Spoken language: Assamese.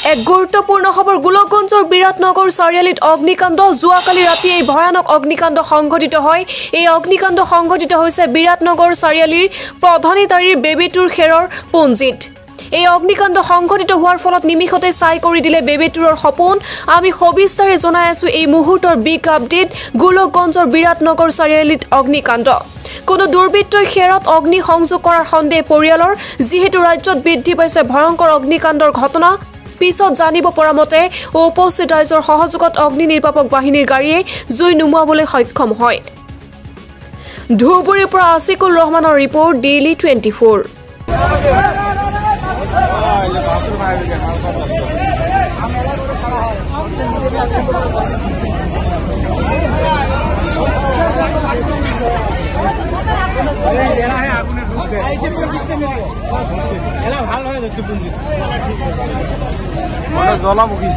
এক গুৰুত্বপূৰ্ণ খবৰ গোলকগঞ্জৰ বিৰাটনগৰ চাৰিআলিত অগ্নিকাণ্ড যোৱাকালি ৰাতি এই ভয়ানক অগ্নিকাণ্ড সংঘটিত হয় এই অগ্নিকাণ্ড সংঘটিত হৈছে বিৰাটনগৰ চাৰিআলিৰ প্ৰধানিতাৰীৰ বেবেটুৰ খেৰৰ পুঞ্জিত এই অগ্নিকাণ্ড সংঘটিত হোৱাৰ ফলত নিমিষতে চাই কৰি দিলে বেবেটুৰৰ সপোন আমি সবিস্তাৰে জনাই আছো এই মুহূৰ্তৰ বিগ আপডেট গোলকগঞ্জৰ বিৰাটনগৰ চাৰিআলিত অগ্নিকাণ্ড কোনো দুৰ্বৃত্তই খেৰত অগ্নি সংযোগ কৰাৰ সন্দেহ পৰিয়ালৰ যেহেতু ৰাজ্যত বৃদ্ধি পাইছে ভয়ংকৰ অগ্নিকাণ্ডৰ ঘটনা পিছত জানিব পৰা মতে উপস্থিত ৰাইজৰ সহযোগত অগ্নি নিৰ্বাপক বাহিনীৰ গাড়ীয়ে জুই নুমুৱাবলৈ সক্ষম হয় ধুবুৰীৰ পৰা আসিকুল ৰহমানৰ ৰিপৰ্ট ডেইলি 24 देना है आपने ভাল হয় দেখতে পুঞ্জি জলামুখী